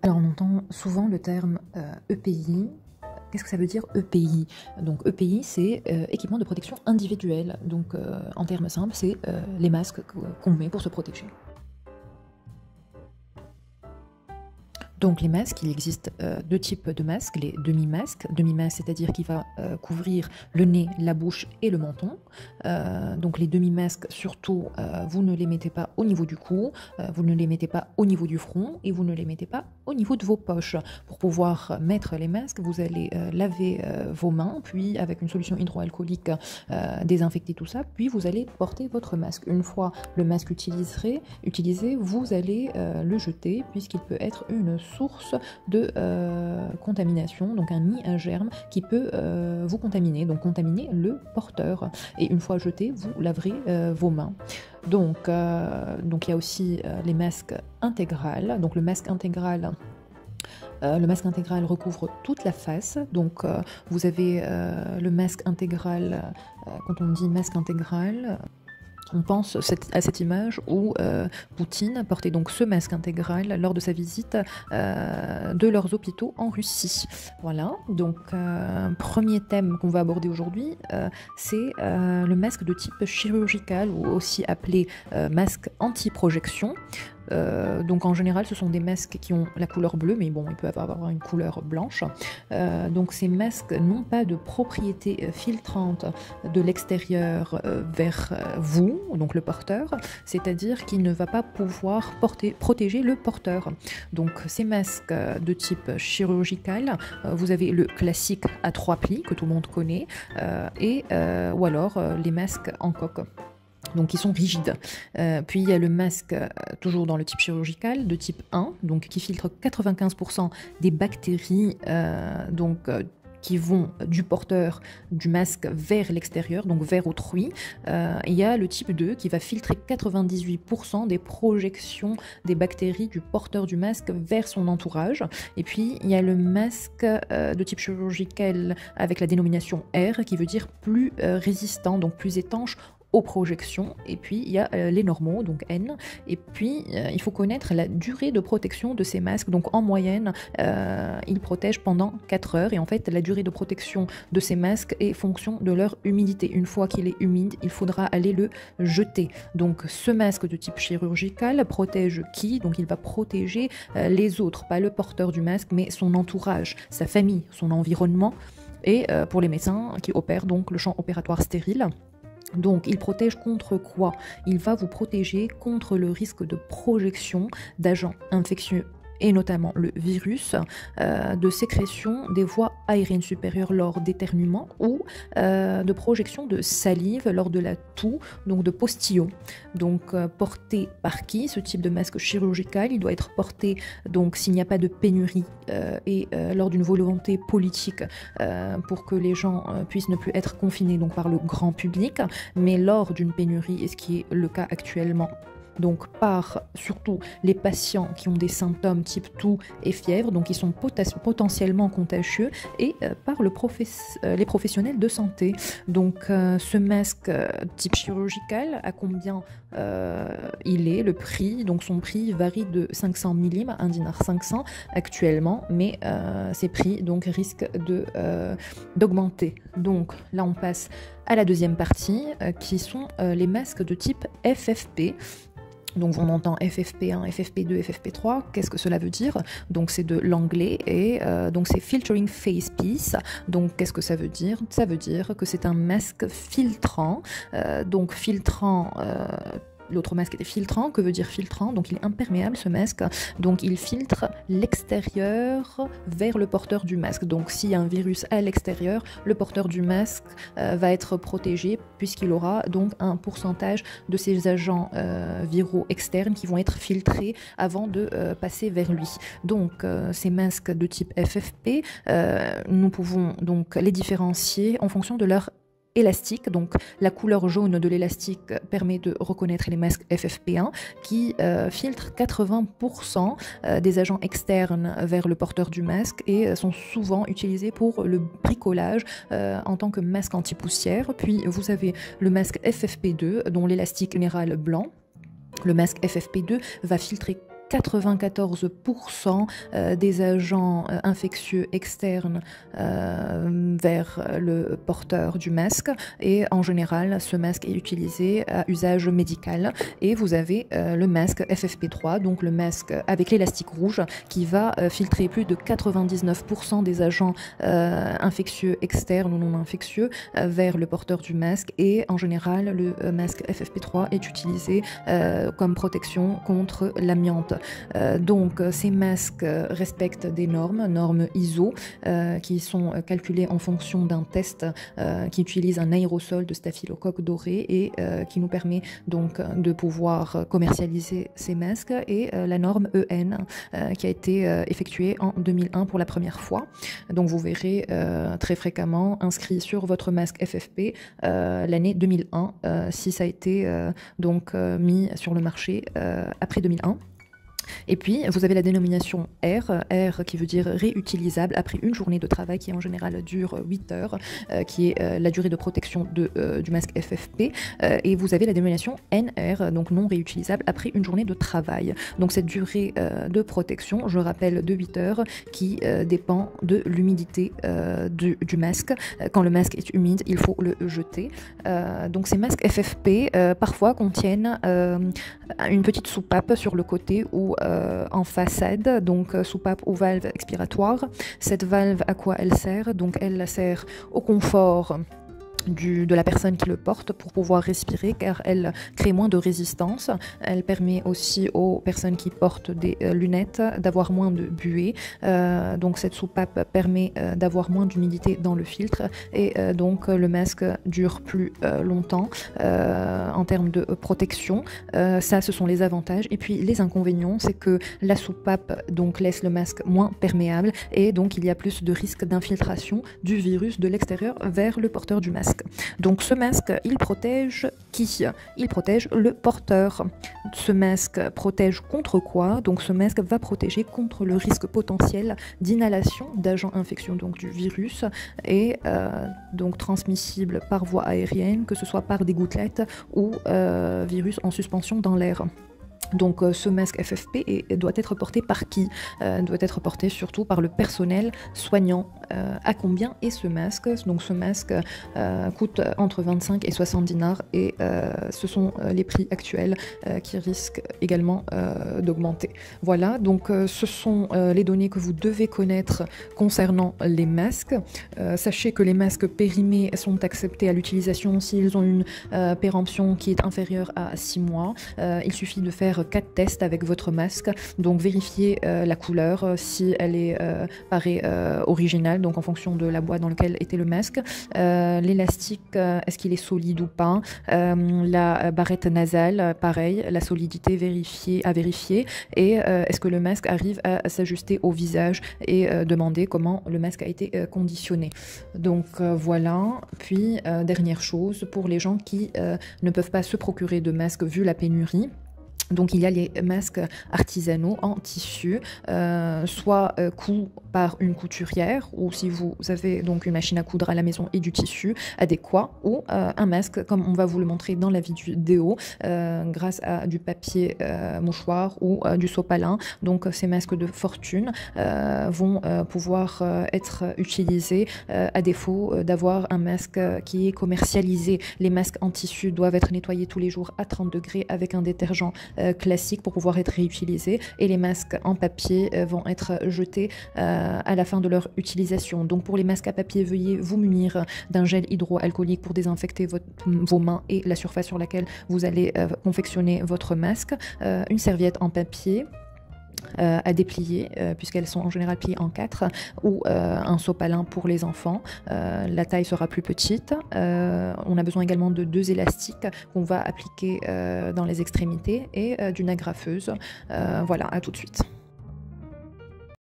Alors on entend souvent le terme EPI. Qu'est-ce que ça veut dire EPI? Donc EPI, c'est équipement de protection individuelle. Donc en termes simples, c'est les masques qu'on met pour se protéger. Donc les masques, il existe deux types de masques, les demi-masques. Demi-masque, c'est-à-dire qu'il va couvrir le nez, la bouche et le menton. Donc les demi-masques, surtout, vous ne les mettez pas au niveau du cou, vous ne les mettez pas au niveau du front et vous ne les mettez pas au niveau de vos poches. Pour pouvoir mettre les masques, vous allez laver vos mains, puis avec une solution hydroalcoolique, désinfecter tout ça, puis vous allez porter votre masque. Une fois le masque utilisé, vous allez le jeter puisqu'il peut être une source de contamination, donc un nid à germes qui peut vous contaminer, donc contaminer le porteur. Et une fois jeté, vous laverez vos mains. Donc il y a aussi les masques intégrales. Donc le masque intégral recouvre toute la face. Donc vous avez le masque intégral. Quand on dit masque intégral, on pense à cette image où Poutine portait donc ce masque intégral lors de sa visite de leurs hôpitaux en Russie. Voilà, donc premier thème qu'on va aborder aujourd'hui, c'est le masque de type chirurgical ou aussi appelé masque anti-projection. Donc en général ce sont des masques qui ont la couleur bleue, mais bon, il peut avoir une couleur blanche. Donc ces masques n'ont pas de propriété filtrante de l'extérieur vers vous, donc le porteur, c'est-à-dire qu'il ne va pas pouvoir protéger le porteur. Donc ces masques de type chirurgical, vous avez le classique à 3 plis que tout le monde connaît, ou alors les masques en coque. Donc qui sont rigides. Puis il y a le masque, toujours dans le type chirurgical, de type 1, donc qui filtre 95% des bactéries qui vont du porteur du masque vers l'extérieur, donc vers autrui. Il y a le type 2 qui va filtrer 98% des projections des bactéries du porteur du masque vers son entourage. Et puis il y a le masque de type chirurgical avec la dénomination R qui veut dire plus résistant, donc plus étanche aux projections. Et puis il y a les normaux, donc N, et puis il faut connaître la durée de protection de ces masques. Donc en moyenne ils protègent pendant 4 heures, et en fait la durée de protection de ces masques est fonction de leur humidité. Une fois qu'il est humide, il faudra aller le jeter. Donc ce masque de type chirurgical protège qui? Donc il va protéger les autres, pas le porteur du masque, mais son entourage, sa famille, son environnement, et pour les médecins qui opèrent, donc le champ opératoire stérile. Donc il protège contre quoi? Il va vous protéger contre le risque de projection d'agents infectieux et notamment le virus, de sécrétion des voies aériennes supérieures lors d'éternuement ou de projection de salive lors de la toux, donc de postillon. Donc porté par qui? Ce type de masque chirurgical, il doit être porté donc s'il n'y a pas de pénurie et lors d'une volonté politique pour que les gens puissent ne plus être confinés donc par le grand public, mais lors d'une pénurie, et ce qui est le cas actuellement, donc par surtout les patients qui ont des symptômes type toux et fièvre, donc qui sont potentiellement contagieux, et par les professionnels de santé. Donc ce masque type chirurgical, à combien il est, le prix? Donc son prix varie de 500 millimes, 1 dinar 500 actuellement, mais ces prix donc risquent d'augmenter. Donc là on passe à la deuxième partie qui sont les masques de type FFP. Donc on entend FFP1, FFP2, FFP3, qu'est-ce que cela veut dire? Donc c'est de l'anglais, et donc c'est Filtering Face Piece. Donc qu'est-ce que ça veut dire? Ça veut dire que c'est un masque filtrant, donc filtrant. L'autre masque était filtrant. Que veut dire filtrant? Donc il est imperméable, ce masque, donc il filtre l'extérieur vers le porteur du masque. Donc s'il y a un virus à l'extérieur, le porteur du masque va être protégé puisqu'il aura donc un pourcentage de ces agents viraux externes qui vont être filtrés avant de passer vers lui. Donc ces masques de type FFP, nous pouvons donc les différencier en fonction de leur élastique. Donc la couleur jaune de l'élastique permet de reconnaître les masques FFP1 qui filtrent 80% des agents externes vers le porteur du masque et sont souvent utilisés pour le bricolage en tant que masque anti-poussière. Puis vous avez le masque FFP2 dont l'élastique général blanc. Le masque FFP2 va filtrer 94% des agents infectieux externes vers le porteur du masque, et en général ce masque est utilisé à usage médical. Et vous avez le masque FFP3, donc le masque avec l'élastique rouge qui va filtrer plus de 99% des agents infectieux externes ou non infectieux vers le porteur du masque. Et en général le masque FFP3 est utilisé comme protection contre l'amiante. Donc ces masques respectent des normes ISO qui sont calculées en fonction d'un test qui utilise un aérosol de staphylocoque doré et qui nous permet donc de pouvoir commercialiser ces masques, et la norme EN qui a été effectuée en 2001 pour la première fois. Donc vous verrez très fréquemment inscrit sur votre masque FFP l'année 2001 si ça a été donc mis sur le marché après 2001. Et puis, vous avez la dénomination R qui veut dire réutilisable après une journée de travail qui en général dure 8 heures, qui est la durée de protection du masque FFP. Et vous avez la dénomination NR, donc non réutilisable après une journée de travail. Donc cette durée de protection, je rappelle, de 8 heures, qui dépend de l'humidité du masque. Quand le masque est humide, il faut le jeter. Donc ces masques FFP parfois contiennent une petite soupape sur le côté ou en façade, donc soupape ou valve expiratoire. Cette valve, à quoi elle sert? Donc elle sert au confort de la personne qui le porte pour pouvoir respirer, car elle crée moins de résistance. Elle permet aussi aux personnes qui portent des lunettes d'avoir moins de buée. Donc cette soupape permet d'avoir moins d'humidité dans le filtre, et donc le masque dure plus longtemps en termes de protection. Ça, ce sont les avantages. Et puis les inconvénients, c'est que la soupape donc laisse le masque moins perméable, et donc il y a plus de risque d'infiltration du virus de l'extérieur vers le porteur du masque. Donc ce masque, il protège qui? Il protège le porteur. Ce masque protège contre quoi? Donc ce masque va protéger contre le risque potentiel d'inhalation d'agents infectieux, donc du virus, et donc transmissible par voie aérienne, que ce soit par des gouttelettes ou virus en suspension dans l'air. Donc ce masque FFP doit être porté par qui? Doit être porté surtout par le personnel soignant. À combien est ce masque? Donc ce masque coûte entre 25 et 70 dinars, et ce sont les prix actuels qui risquent également d'augmenter. Voilà, donc ce sont les données que vous devez connaître concernant les masques. Sachez que les masques périmés sont acceptés à l'utilisation s'ils ont une péremption qui est inférieure à 6 mois. Il suffit de faire 4 tests avec votre masque, donc vérifier la couleur, si elle est paraît originale, donc en fonction de la boîte dans laquelle était le masque, l'élastique, est-ce qu'il est solide ou pas, la barrette nasale, pareil, la solidité à vérifier, et est-ce que le masque arrive à s'ajuster au visage, et demander comment le masque a été conditionné. Donc voilà. Puis dernière chose, pour les gens qui ne peuvent pas se procurer de masque vu la pénurie, donc il y a les masques artisanaux en tissu, soit coûts par une couturière, ou si vous avez donc une machine à coudre à la maison et du tissu adéquat, ou un masque comme on va vous le montrer dans la vidéo, grâce à du papier mouchoir ou du sopalin. Donc ces masques de fortune vont pouvoir être utilisés à défaut d'avoir un masque qui est commercialisé. Les masques en tissu doivent être nettoyés tous les jours à 30 degrés avec un détergent classique pour pouvoir être réutilisés, et les masques en papier vont être jetés à la fin de leur utilisation. Donc pour les masques à papier, veuillez vous munir d'un gel hydroalcoolique pour désinfecter vos mains et la surface sur laquelle vous allez confectionner votre masque, une serviette en papier à déplier, puisqu'elles sont en général pliées en 4, ou un sopalin pour les enfants. La taille sera plus petite. On a besoin également de 2 élastiques qu'on va appliquer dans les extrémités, et d'une agrafeuse. Voilà, à tout de suite.